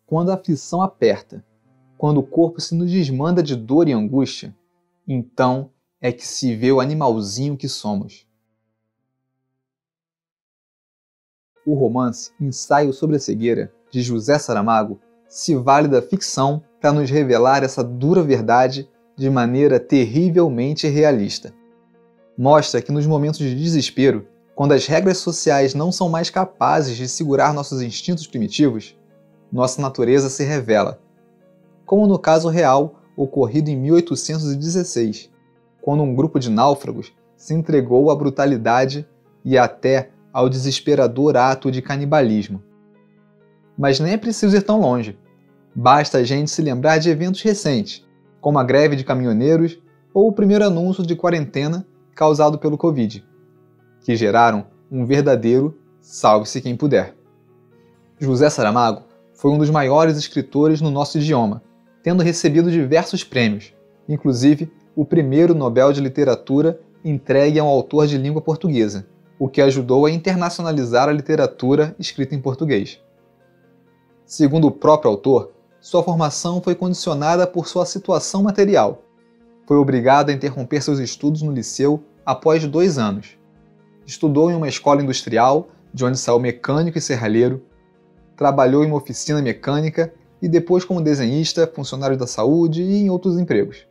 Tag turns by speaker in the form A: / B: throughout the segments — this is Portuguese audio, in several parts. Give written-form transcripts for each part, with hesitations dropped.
A: quando a aflição aperta, quando o corpo se nos desmanda de dor e angústia, então é que se vê o animalzinho que somos. O romance Ensaio sobre a Cegueira, de José Saramago, se vale da ficção para nos revelar essa dura verdade de maneira terrivelmente realista. Mostra que nos momentos de desespero, quando as regras sociais não são mais capazes de segurar nossos instintos primitivos, nossa natureza se revela. Como no caso real ocorrido em 1816, quando um grupo de náufragos se entregou à brutalidade e até ao desesperador ato de canibalismo. Mas nem é preciso ir tão longe. Basta a gente se lembrar de eventos recentes, como a greve de caminhoneiros ou o primeiro anúncio de quarentena causado pelo Covid, que geraram um verdadeiro salve-se quem puder. José Saramago foi um dos maiores escritores no nosso idioma, tendo recebido diversos prêmios, inclusive o primeiro Nobel de Literatura entregue a um autor de língua portuguesa, o que ajudou a internacionalizar a literatura escrita em português. Segundo o próprio autor, sua formação foi condicionada por sua situação material. Foi obrigado a interromper seus estudos no liceu após 2 anos. Estudou em uma escola industrial, de onde saiu mecânico e serralheiro, trabalhou em uma oficina mecânica e depois como desenhista, funcionário da saúde e em outros empregos.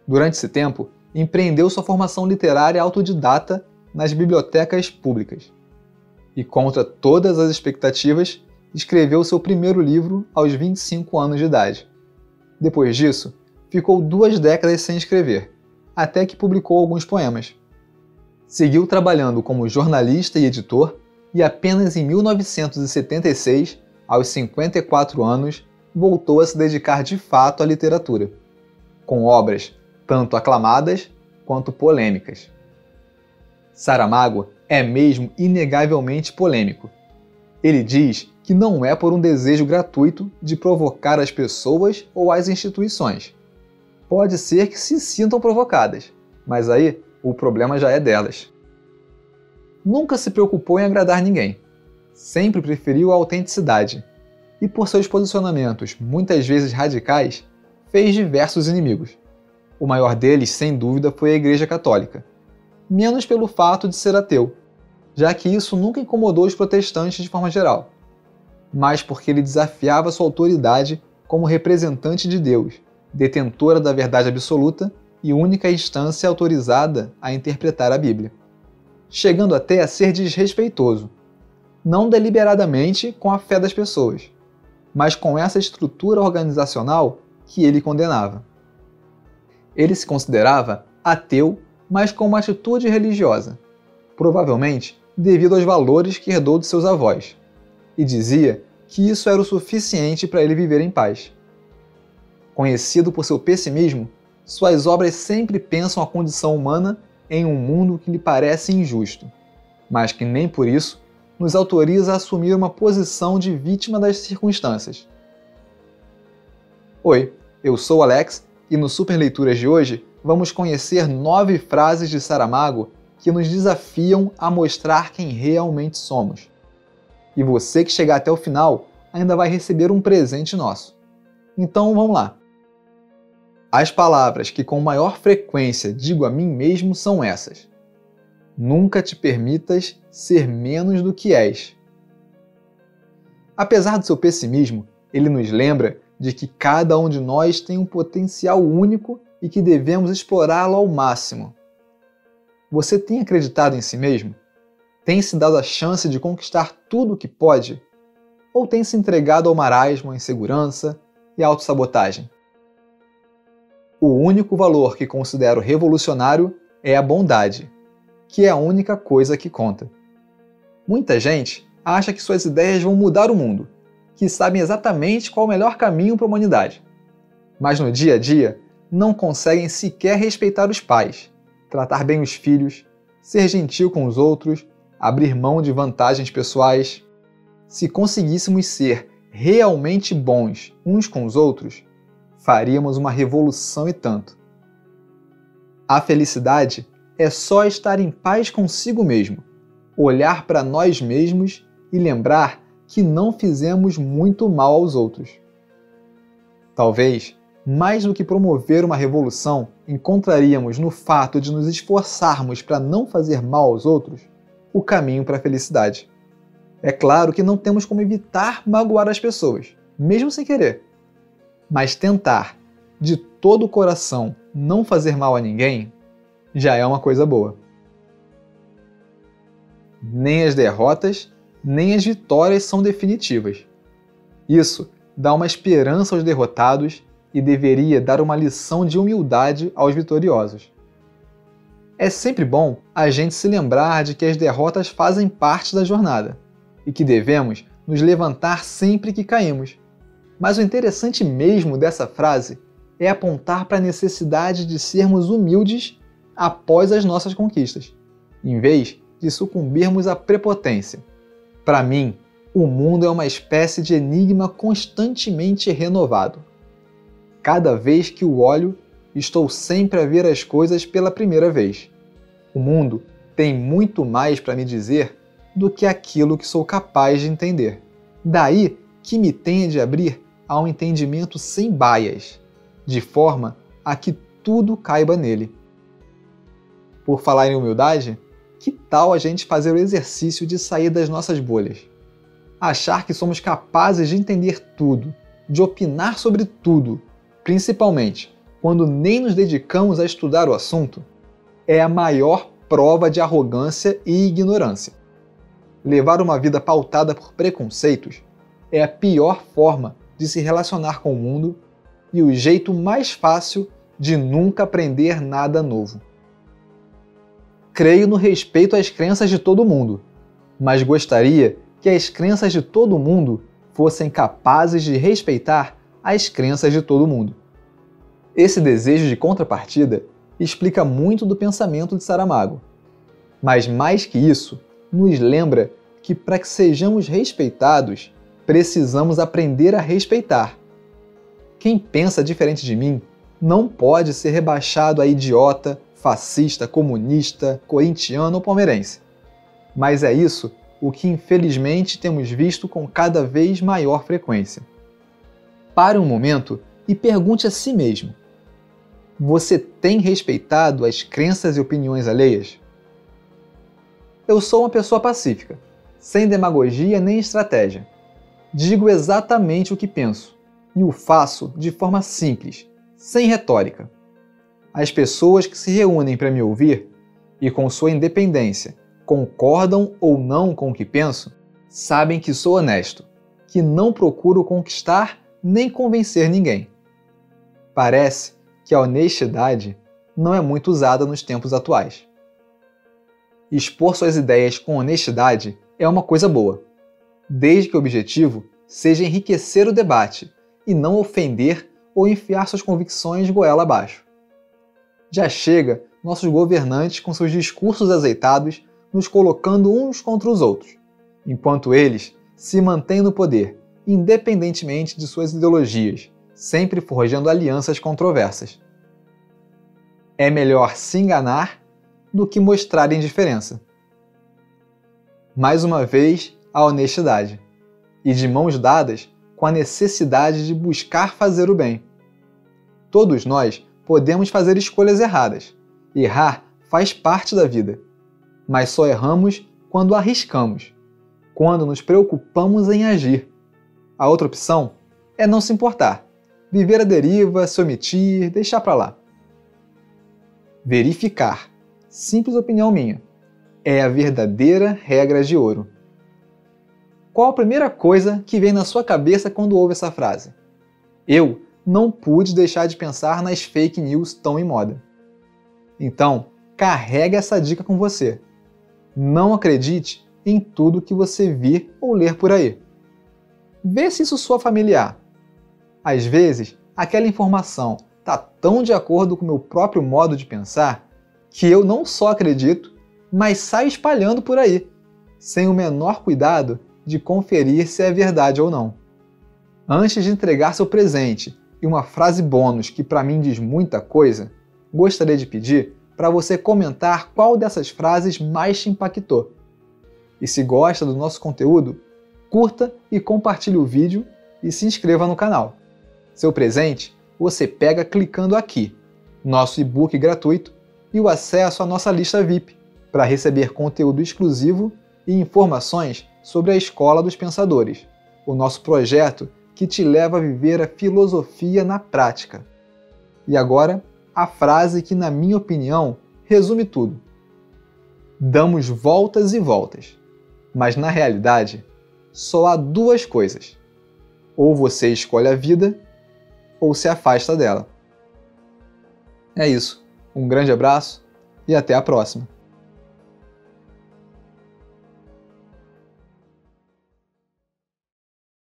A: Durante esse tempo, empreendeu sua formação literária autodidata nas bibliotecas públicas. E contra todas as expectativas, escreveu seu primeiro livro aos 25 anos de idade. Depois disso, ficou 2 décadas sem escrever, até que publicou alguns poemas. Seguiu trabalhando como jornalista e editor e apenas em 1976, aos 54 anos, voltou a se dedicar de fato à literatura, com obras tanto aclamadas quanto polêmicas. Saramago é mesmo inegavelmente polêmico. Ele diz que não é por um desejo gratuito de provocar as pessoas ou as instituições. Pode ser que se sintam provocadas, mas aí o problema já é delas. Nunca se preocupou em agradar ninguém. Sempre preferiu a autenticidade. E por seus posicionamentos, muitas vezes radicais, fez diversos inimigos. O maior deles, sem dúvida, foi a Igreja Católica. Menos pelo fato de ser ateu, já que isso nunca incomodou os protestantes de forma geral, mas porque ele desafiava sua autoridade como representante de Deus, detentora da verdade absoluta e única instância autorizada a interpretar a Bíblia, chegando até a ser desrespeitoso, não deliberadamente com a fé das pessoas, mas com essa estrutura organizacional que ele condenava. Ele se considerava ateu, mas com uma atitude religiosa, provavelmente devido aos valores que herdou de seus avós, e dizia que isso era o suficiente para ele viver em paz. Conhecido por seu pessimismo, suas obras sempre pensam a condição humana em um mundo que lhe parece injusto, mas que nem por isso nos autoriza a assumir uma posição de vítima das circunstâncias. Oi, eu sou o Alex e no Super Leituras de hoje vamos conhecer 9 frases de Saramago que nos desafiam a mostrar quem realmente somos. E você que chegar até o final ainda vai receber um presente nosso. Então vamos lá! As palavras que com maior frequência digo a mim mesmo são essas: nunca te permitas ser menos do que és. Apesar do seu pessimismo, ele nos lembra de que cada um de nós tem um potencial único e que devemos explorá-lo ao máximo. Você tem acreditado em si mesmo? Tem se dado a chance de conquistar tudo o que pode? Ou tem se entregado ao marasmo, à insegurança e à autossabotagem? O único valor que considero revolucionário é a bondade, que é a única coisa que conta. Muita gente acha que suas ideias vão mudar o mundo, que sabem exatamente qual o melhor caminho para a humanidade. Mas no dia a dia, não conseguem sequer respeitar os pais, tratar bem os filhos, ser gentil com os outros, abrir mão de vantagens pessoais. Se conseguíssemos ser realmente bons uns com os outros, faríamos uma revolução e tanto. A felicidade é só estar em paz consigo mesmo, olhar para nós mesmos e lembrar que não fizemos muito mal aos outros. Talvez, mais do que promover uma revolução, encontraríamos no fato de nos esforçarmos para não fazer mal aos outros o caminho para a felicidade. É claro que não temos como evitar magoar as pessoas, mesmo sem querer. Mas tentar, de todo o coração, não fazer mal a ninguém, já é uma coisa boa. Nem as derrotas, nem as vitórias são definitivas. Isso dá uma esperança aos derrotados e deveria dar uma lição de humildade aos vitoriosos. É sempre bom a gente se lembrar de que as derrotas fazem parte da jornada e que devemos nos levantar sempre que caímos. Mas o interessante mesmo dessa frase é apontar para a necessidade de sermos humildes após as nossas conquistas, em vez de sucumbirmos à prepotência. Para mim, o mundo é uma espécie de enigma constantemente renovado. Cada vez que o olho, estou sempre a ver as coisas pela primeira vez. O mundo tem muito mais para me dizer do que aquilo que sou capaz de entender. Daí que me tenha de abrir a um entendimento sem baias, de forma a que tudo caiba nele. Por falar em humildade, que tal a gente fazer o exercício de sair das nossas bolhas? Achar que somos capazes de entender tudo, de opinar sobre tudo, principalmente quando nem nos dedicamos a estudar o assunto, é a maior prova de arrogância e ignorância. Levar uma vida pautada por preconceitos é a pior forma de se relacionar com o mundo e o jeito mais fácil de nunca aprender nada novo. Creio no respeito às crenças de todo mundo, mas gostaria que as crenças de todo mundo fossem capazes de respeitar as crenças de todo mundo. Esse desejo de contrapartida explica muito do pensamento de Saramago. Mas mais que isso, nos lembra que para que sejamos respeitados, precisamos aprender a respeitar. Quem pensa diferente de mim não pode ser rebaixado a idiota, fascista, comunista, corintiano ou palmeirense. Mas é isso o que infelizmente temos visto com cada vez maior frequência. Pare um momento e pergunte a si mesmo: você tem respeitado as crenças e opiniões alheias? Eu sou uma pessoa pacífica, sem demagogia nem estratégia. Digo exatamente o que penso, e o faço de forma simples, sem retórica. As pessoas que se reúnem para me ouvir, e com sua independência, concordam ou não com o que penso, sabem que sou honesto, que não procuro conquistar nem convencer ninguém. Parece que a honestidade não é muito usada nos tempos atuais. Expor suas ideias com honestidade é uma coisa boa, desde que o objetivo seja enriquecer o debate e não ofender ou enfiar suas convicções goela abaixo. Já chega nossos governantes com seus discursos azeitados nos colocando uns contra os outros, enquanto eles se mantêm no poder, independentemente de suas ideologias, sempre forjando alianças controversas. É melhor se enganar do que mostrar indiferença. Mais uma vez, a honestidade, e de mãos dadas com a necessidade de buscar fazer o bem. Todos nós podemos fazer escolhas erradas. Errar faz parte da vida, mas só erramos quando arriscamos, quando nos preocupamos em agir. A outra opção é não se importar, viver à deriva, se omitir, deixar para lá. Verificar, simples opinião minha, é a verdadeira regra de ouro. Qual a primeira coisa que vem na sua cabeça quando ouve essa frase? Eu não pude deixar de pensar nas fake news tão em moda. Então, carrega essa dica com você. Não acredite em tudo que você vir ou ler por aí. Vê se isso soa familiar. Às vezes, aquela informação está tão de acordo com o meu próprio modo de pensar que eu não só acredito, mas saio espalhando por aí, sem o menor cuidado de conferir se é verdade ou não. Antes de entregar seu presente e uma frase bônus que para mim diz muita coisa, gostaria de pedir para você comentar qual dessas frases mais te impactou. E se gosta do nosso conteúdo, curta e compartilhe o vídeo e se inscreva no canal. Seu presente você pega clicando aqui, nosso e-book gratuito e o acesso à nossa lista VIP, para receber conteúdo exclusivo e informações sobre a Escola dos Pensadores, o nosso projeto que te leva a viver a filosofia na prática. E agora, a frase que, na minha opinião, resume tudo. Damos voltas e voltas, mas na realidade, só há duas coisas. Ou você escolhe a vida, ou se afasta dela. É isso. Um grande abraço e até a próxima.